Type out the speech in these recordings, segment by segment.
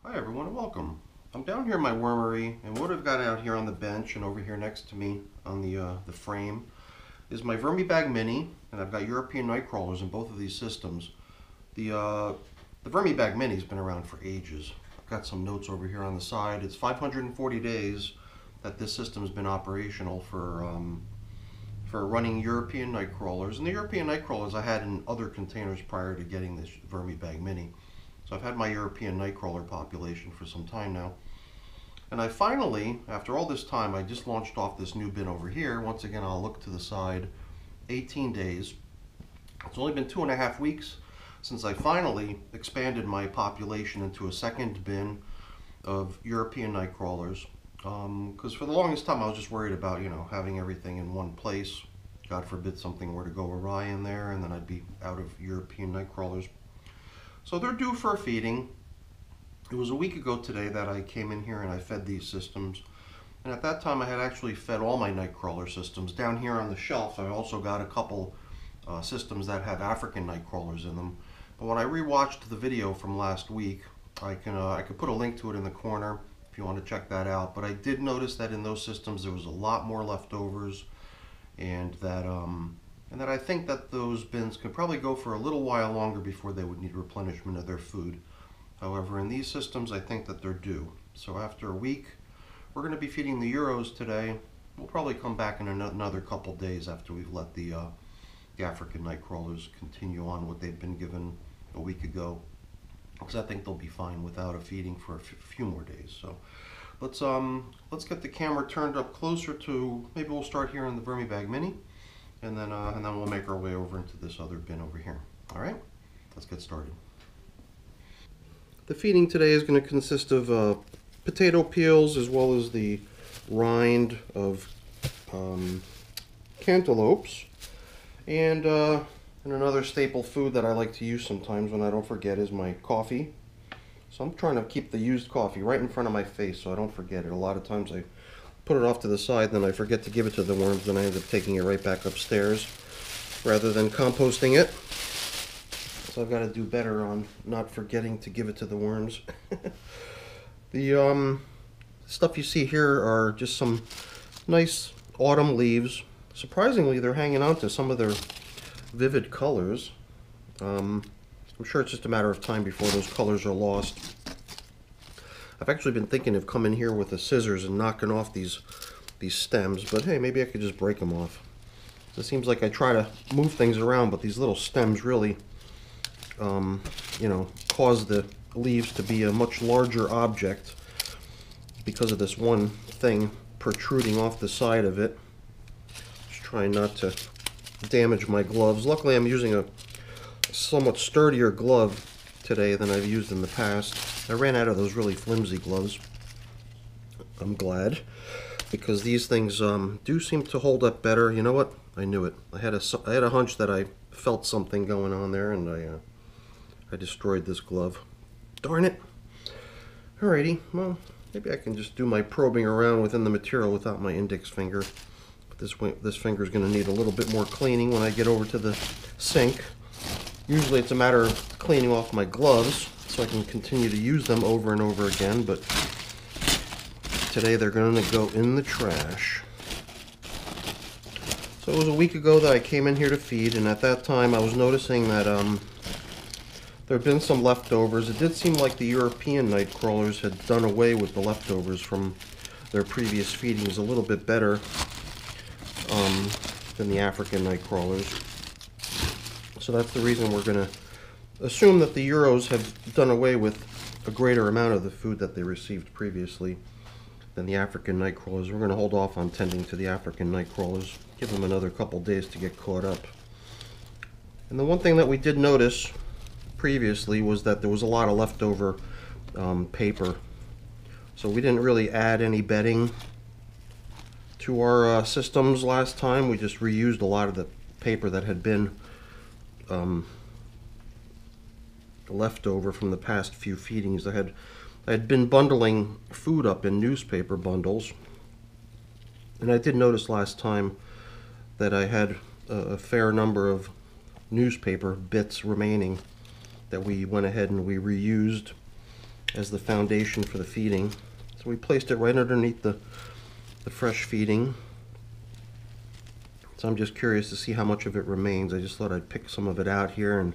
Hi everyone and welcome. I'm down here in my wormery, and what I've got out here on the bench and over here next to me on the frame is my Vermibag Mini, and I've got European night crawlers in both of these systems. The Vermibag Mini's been around for ages. I've got some notes over here on the side. It's 540 days that this system's been operational for running European night crawlers, and the European night crawlers I had in other containers prior to getting this Vermibag Mini. So I've had my European nightcrawler population for some time now. And I finally, after all this time, I just launched off this new bin over here. Once again, I'll look to the side. 18 days. It's only been 2.5 weeks since I finally expanded my population into a second bin of European nightcrawlers. Because for the longest time I was just worried about, having everything in one place. God forbid something were to go awry in there and then I'd be out of European nightcrawlers. So they're due for a feeding. It was a week ago today that I came in here and I fed these systems. And at that time I had actually fed all my nightcrawler systems. Down here on the shelf I also got a couple systems that have African nightcrawlers in them. But when I rewatched the video from last week, I could put a link to it in the corner if you want to check that out. But I did notice that in those systems there was a lot more leftovers, and that I think that those bins could probably go for a little while longer before they would need replenishment of their food. However, in these systems, I think that they're due. So after a week, we're going to be feeding the Euros today. We'll probably come back in another couple days after we've let the African nightcrawlers continue on what they've been given a week ago, because I think they'll be fine without a feeding for a few more days. So let's get the camera turned up closer to, maybe we'll start here in the Vermibag Mini. And then we'll make our way over into this other bin over here. All right, let's get started. The feeding today is going to consist of potato peels as well as the rind of cantaloupes, and another staple food that I like to use sometimes when I don't forget is my coffee. So I'm trying to keep the used coffee right in front of my face so I don't forget it. A lot of times I put it off to the side, then I forget to give it to the worms, then I end up taking it right back upstairs rather than composting it. So I've got to do better on not forgetting to give it to the worms. The stuff you see here are just some nice autumn leaves. Surprisingly, they're hanging on to some of their vivid colors. I'm sure it's just a matter of time before those colors are lost. I've actually been thinking of coming here with the scissors and knocking off these stems, but hey, maybe I could just break them off. So it seems like I try to move things around, but these little stems really, cause the leaves to be a much larger object because of this one thing protruding off the side of it. Just trying not to damage my gloves. Luckily, I'm using a somewhat sturdier glove today than I've used in the past. I ran out of those really flimsy gloves. I'm glad, because these things do seem to hold up better. You know what? I knew it. I had a hunch that I felt something going on there, and I destroyed this glove. Darn it. Alrighty, well, maybe I can just do my probing around within the material without my index finger. But this finger is going to need a little bit more cleaning when I get over to the sink. Usually it's a matter of cleaning off my gloves so I can continue to use them over and over again, but today they're going to go in the trash. So it was a week ago that I came in here to feed, and at that time I was noticing that there had been some leftovers. It did seem like the European night crawlers had done away with the leftovers from their previous feedings a little bit better than the African night crawlers. So that's the reason we're going to assume that the Euros have done away with a greater amount of the food that they received previously than the African night crawlers. We're going to hold off on tending to the African night crawlers, give them another couple days to get caught up. And the one thing that we did notice previously was that there was a lot of leftover paper. So we didn't really add any bedding to our systems last time. We just reused a lot of the paper that had been leftover from the past few feedings. I had been bundling food up in newspaper bundles, and I did notice last time that I had a fair number of newspaper bits remaining that we went ahead and we reused as the foundation for the feeding. So we placed it right underneath the fresh feeding. So I'm just curious to see how much of it remains. I just thought I'd pick some of it out here and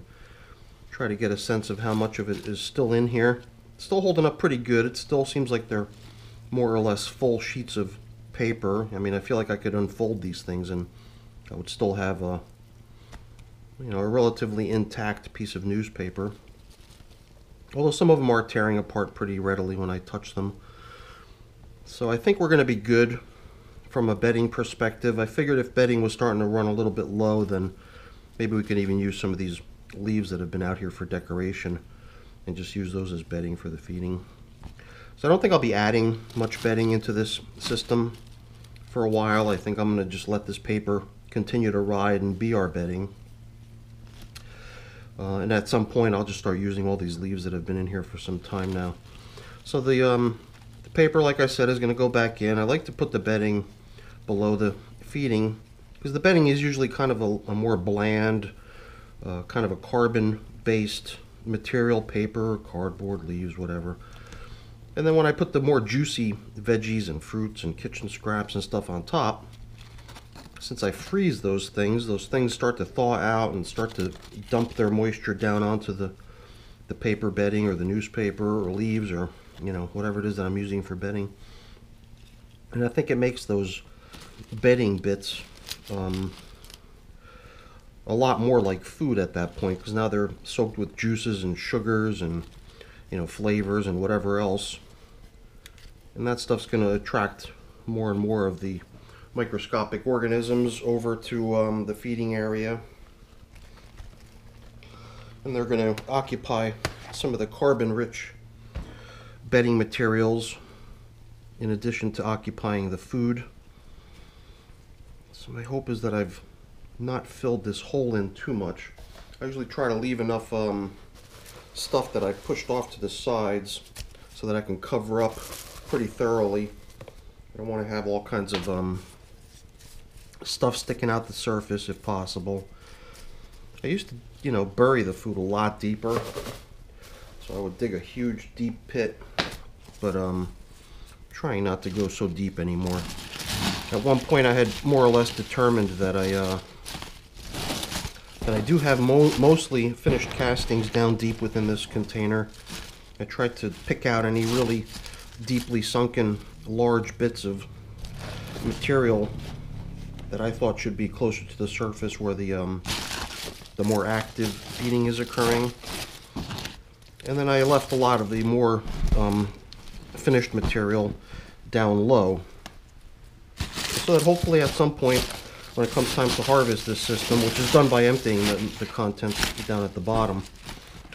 try to get a sense of how much of it is still in here. It's still holding up pretty good. It still seems like they're more or less full sheets of paper. I mean, I feel like I could unfold these things and I would still have a, a relatively intact piece of newspaper. Although some of them are tearing apart pretty readily when I touch them. So I think we're going to be good from a bedding perspective. I figured if bedding was starting to run a little bit low, then maybe we could even use some of these leaves that have been out here for decoration and just use those as bedding for the feeding. So I don't think I'll be adding much bedding into this system for a while. I think I'm going to just let this paper continue to ride and be our bedding. And at some point I'll just start using all these leaves that have been in here for some time now. So the paper, like I said, is going to go back in. I like to put the bedding below the feeding because the bedding is usually kind of a more bland, kind of a carbon-based material, paper, cardboard, leaves, whatever. And then when I put the more juicy veggies and fruits and kitchen scraps and stuff on top, since I freeze those things start to thaw out and start to dump their moisture down onto the paper bedding or the newspaper or leaves or whatever it is that I'm using for bedding. And I think it makes those bedding bits a lot more like food at that point, because now they're soaked with juices and sugars and flavors and whatever else, and that stuff's going to attract more and more of the microscopic organisms over to the feeding area, and they're going to occupy some of the carbon-rich bedding materials in addition to occupying the food. So my hope is that I've not filled this hole in too much. I usually try to leave enough stuff that I pushed off to the sides so that I can cover up pretty thoroughly. I don't want to have all kinds of stuff sticking out the surface if possible. I used to, bury the food a lot deeper. So I would dig a huge deep pit, but trying not to go so deep anymore. At one point I had more or less determined that I do have mostly finished castings down deep within this container. I tried to pick out any really deeply sunken large bits of material that I thought should be closer to the surface where the more active feeding is occurring. And then I left a lot of the more finished material down low, so that hopefully at some point when it comes time to harvest this system, which is done by emptying the contents down at the bottom,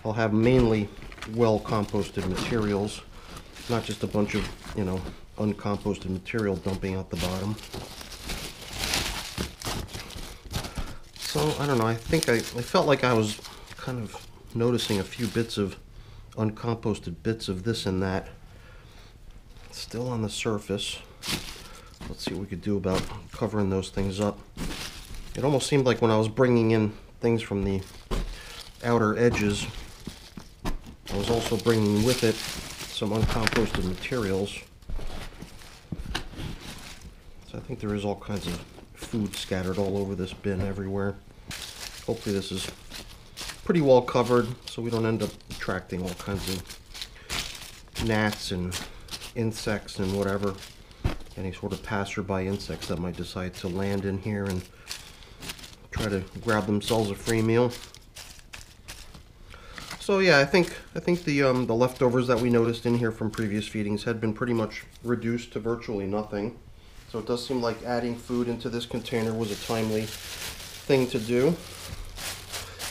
I'll have mainly well composted materials, not just a bunch of uncomposted material dumping out the bottom. So I don't know, I think I felt like I was kind of noticing a few bits of uncomposted bits of this and that still on the surface. Let's see what we could do about covering those things up. It almost seemed like when I was bringing in things from the outer edges, I was also bringing with it some uncomposted materials. So I think there is all kinds of food scattered all over this bin everywhere. Hopefully this is pretty well covered so we don't end up attracting all kinds of gnats and insects and whatever. Any sort of passerby insects that might decide to land in here and try to grab themselves a free meal. So yeah, I think the leftovers that we noticed in here from previous feedings had been pretty much reduced to virtually nothing. So it does seem like adding food into this container was a timely thing to do.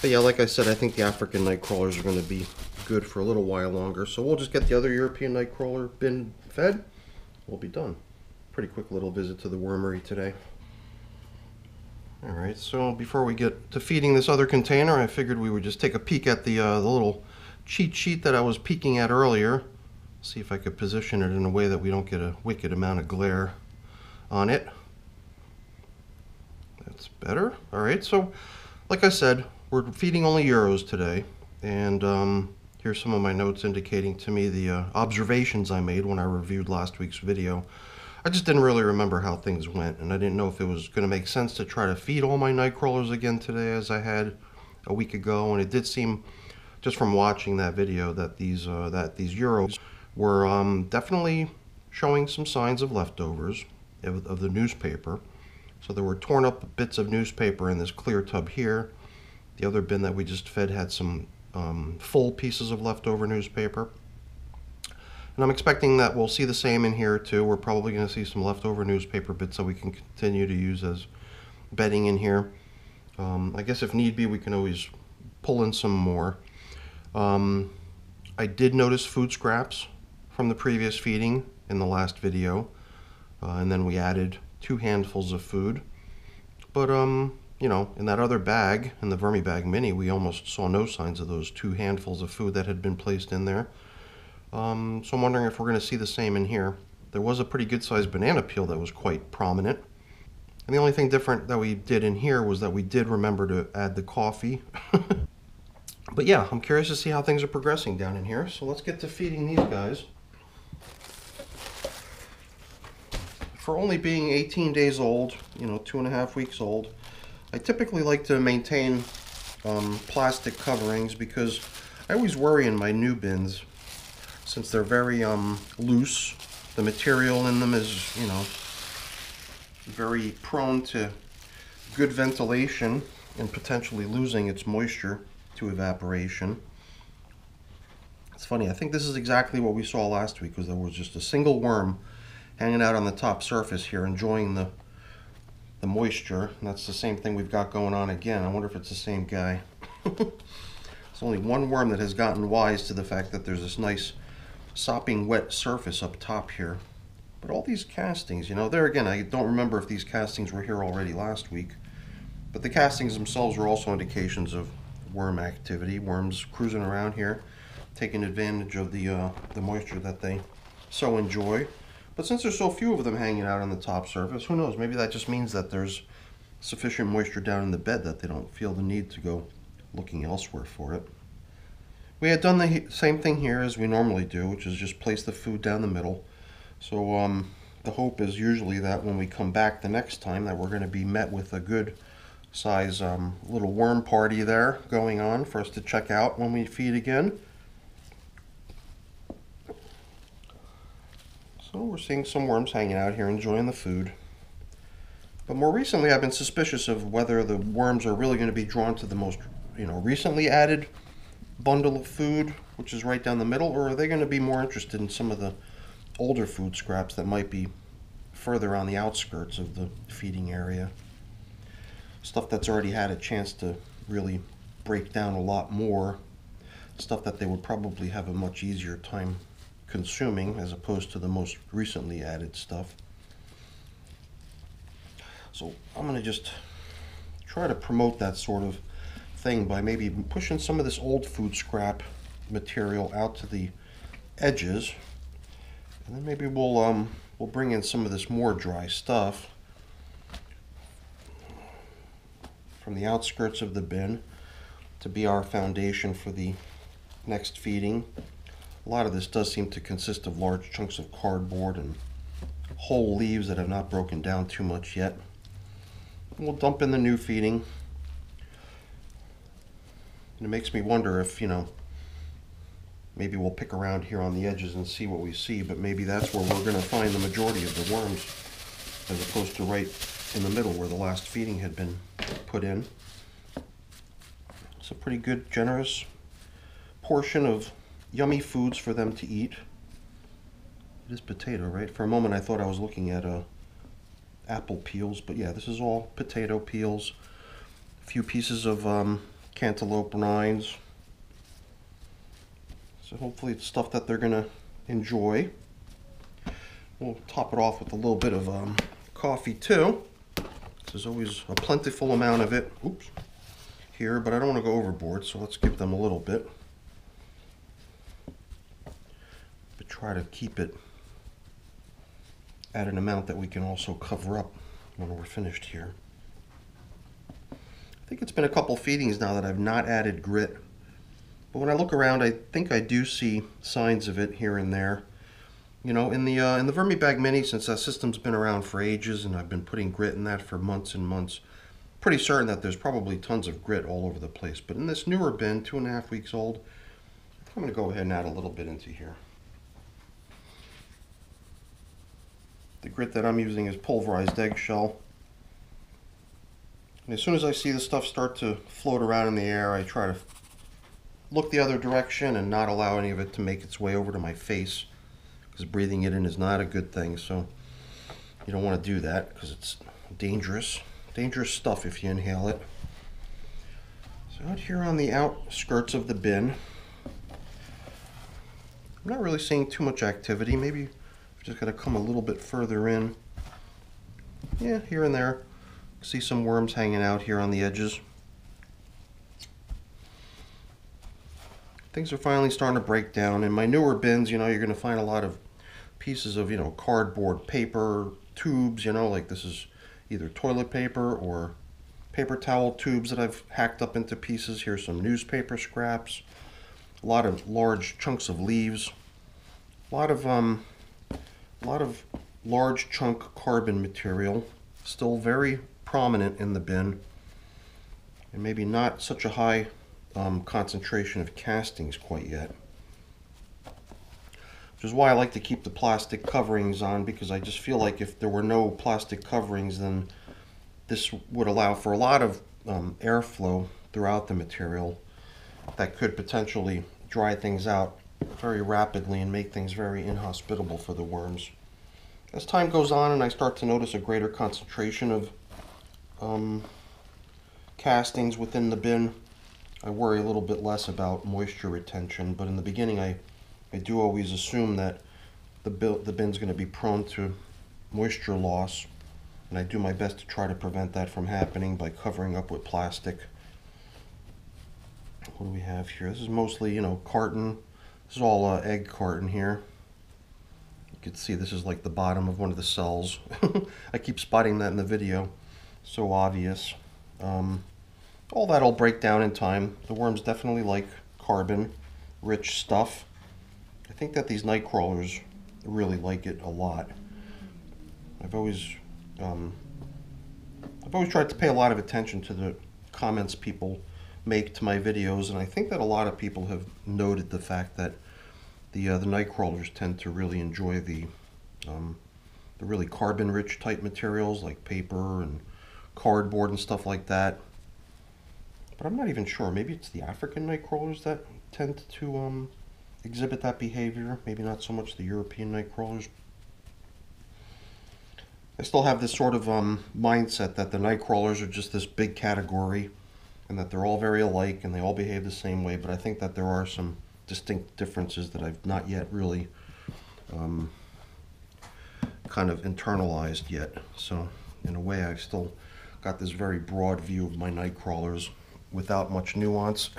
But yeah, like I said, I think the African night crawlers are going to be good for a little while longer. So we'll just get the other European night crawler bin fed. We'll be done. Pretty quick little visit to the wormery today. Alright, so before we get to feeding this other container, I figured we would just take a peek at the little cheat sheet that I was peeking at earlier. See if I could position it in a way that we don't get a wicked amount of glare on it. That's better. Alright, so like I said, we're feeding only Euros today, and Here's some of my notes indicating to me the observations I made when I reviewed last week's video. I just didn't really remember how things went, and I didn't know if it was going to make sense to try to feed all my night crawlers again today as I had a week ago. And it did seem, just from watching that video, that these Euros were definitely showing some signs of leftovers of the newspaper. So there were torn up bits of newspaper in this clear tub here. The other bin that we just fed had some full pieces of leftover newspaper. And I'm expecting that we'll see the same in here too. We're probably going to see some leftover newspaper bits that we can continue to use as bedding in here. I guess if need be, we can always pull in some more. I did notice food scraps from the previous feeding in the last video. And then we added 2 handfuls of food. But you know, in that other bag, in the Vermibag Mini, we almost saw no signs of those 2 handfuls of food that had been placed in there. So I'm wondering if we're going to see the same in here. There was a pretty good sized banana peel that was quite prominent. And the only thing different that we did in here was that we did remember to add the coffee. But yeah, I'm curious to see how things are progressing down in here. So let's get to feeding these guys. For only being 18 days old, you know, 2.5 weeks old, I typically like to maintain plastic coverings because I always worry in my new bins, since they're very loose, the material in them is, you know, very prone to good ventilation and potentially losing its moisture to evaporation. It's funny, I think this is exactly what we saw last week, because there was just a single worm hanging out on the top surface here enjoying the moisture, and that's the same thing we've got going on again. I wonder if it's the same guy. It's only one worm that has gotten wise to the fact that there's this nice sopping wet surface up top here. But all these castings, you know, there again, I don't remember if these castings were here already last week, but the castings themselves are also indications of worm activity, worms cruising around here, taking advantage of the moisture that they so enjoy. But since there's so few of them hanging out on the top surface, who knows, maybe that just means that there's sufficient moisture down in the bed that they don't feel the need to go looking elsewhere for it. We had done the same thing here as we normally do, which is just place the food down the middle. So the hope is usually that when we come back the next time that we're going to be met with a good size little worm party there going on for us to check out when we feed again. So we're seeing some worms hanging out here enjoying the food. But more recently I've been suspicious of whether the worms are really going to be drawn to the most, you know, recently added bundle of food, which is right down the middle, or are they going to be more interested in some of the older food scraps that might be further on the outskirts of the feeding area. Stuff that's already had a chance to really break down a lot more. Stuff that they would probably have a much easier time consuming as opposed to the most recently added stuff. So I'm going to just try to promote that sort of thing by maybe pushing some of this old food scrap material out to the edges, and then maybe we'll bring in some of this more dry stuff from the outskirts of the bin to be our foundation for the next feeding. A lot of this does seem to consist of large chunks of cardboard and whole leaves that have not broken down too much yet. We'll dump in the new feeding. And it makes me wonder if, you know, maybe we'll pick around here on the edges and see what we see, but maybe that's where we're going to find the majority of the worms, as opposed to right in the middle where the last feeding had been put in. It's a pretty good, generous portion of yummy foods for them to eat. It is potato, right? For a moment I thought I was looking at apple peels, but yeah, this is all potato peels. A few pieces of cantaloupe rinds. So hopefully it's stuff that they're gonna enjoy. We'll top it off with a little bit of coffee too. There's always a plentiful amount of it. Oops. Here, but I don't want to go overboard, so let's give them a little bit. But try to keep it at an amount that we can also cover up when we're finished here. I think it's been a couple feedings now that I've not added grit. But when I look around, I think I do see signs of it here and there. You know, in the Vermibag Mini, since that system's been around for ages and I've been putting grit in that for months and months, pretty certain that there's probably tons of grit all over the place. But in this newer bin, 2.5 weeks old, I'm going to go ahead and add a little bit into here. The grit that I'm using is pulverized eggshell. And as soon as I see the stuff start to float around in the air, I try to look the other direction and not allow any of it to make its way over to my face, because breathing it in is not a good thing. So you don't want to do that because it's dangerous. Dangerous stuff if you inhale it. So out here on the outskirts of the bin, I'm not really seeing too much activity. Maybe I've just got to come a little bit further in. Yeah, here and there. See some worms hanging out here on the edges. Things are finally starting to break down. In my newer bins, you know, you're going to find a lot of pieces of, you know, cardboard, paper, tubes, you know, like this is either toilet paper or paper towel tubes that I've hacked up into pieces. Here's some newspaper scraps, a lot of large chunks of leaves, a lot of large chunk carbon material, still very prominent in the bin, and maybe not such a high concentration of castings quite yet. Which is why I like to keep the plastic coverings on, because I just feel like if there were no plastic coverings, then this would allow for a lot of airflow throughout the material that could potentially dry things out very rapidly and make things very inhospitable for the worms. As time goes on and I start to notice a greater concentration of castings within the bin, I worry a little bit less about moisture retention. But in the beginning, I do always assume that the bin's going to be prone to moisture loss, and I do my best to try to prevent that from happening by covering up with plastic. What do we have here? This is mostly, you know, carton. This is all egg carton here. You can see this is like the bottom of one of the cells. I keep spotting that in the video. So obvious. All that'll break down in time. The worms definitely like carbon-rich stuff. I think that these night crawlers really like it a lot. I've always tried to pay a lot of attention to the comments people make to my videos, and I think that a lot of people have noted the fact that the night crawlers tend to really enjoy the really carbon-rich type materials like paper and cardboard and stuff like that. But I'm not even sure. Maybe it's the African night crawlers that tend to exhibit that behavior. Maybe not so much the European night crawlers. I still have this sort of mindset that the night crawlers are just this big category and that they're all very alike and they all behave the same way. But I think that there are some distinct differences that I've not yet really kind of internalized yet. So in a way, I've still got this very broad view of my night crawlers without much nuance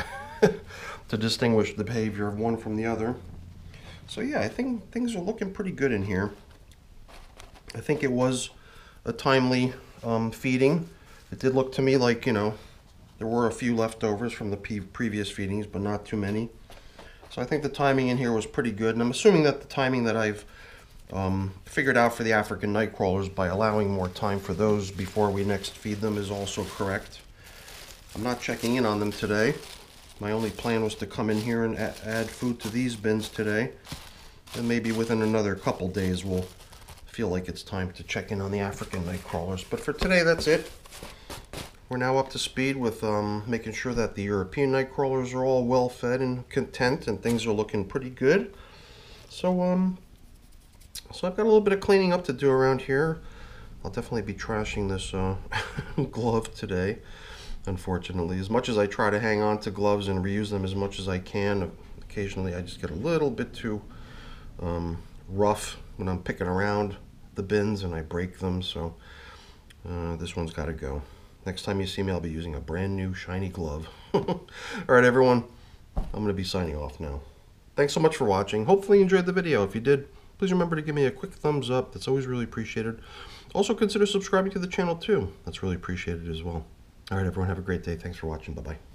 to distinguish the behavior of one from the other. So yeah, I think things are looking pretty good in here. I think it was a timely feeding. It did look to me like, you know, there were a few leftovers from the previous feedings, but not too many. So I think the timing in here was pretty good, and I'm assuming that the timing that I've figured out for the African night crawlers by allowing more time for those before we next feed them is also correct. I'm not checking in on them today. My only plan was to come in here and add food to these bins today, and maybe within another couple days we'll feel like it's time to check in on the African night crawlers. But for today, that's it. We're now up to speed with making sure that the European night crawlers are all well fed and content, and things are looking pretty good. So I've got a little bit of cleaning up to do around here. I'll definitely be trashing this glove today, unfortunately. As much as I try to hang on to gloves and reuse them as much as I can, occasionally I just get a little bit too rough when I'm picking around the bins and I break them. So this one's got to go. Next time you see me, I'll be using a brand new shiny glove. All right, everyone, I'm going to be signing off now. Thanks so much for watching. Hopefully you enjoyed the video. If you did, please remember to give me a quick thumbs up. That's always really appreciated. Also consider subscribing to the channel too. That's really appreciated as well. All right, everyone, have a great day. Thanks for watching. Bye-bye.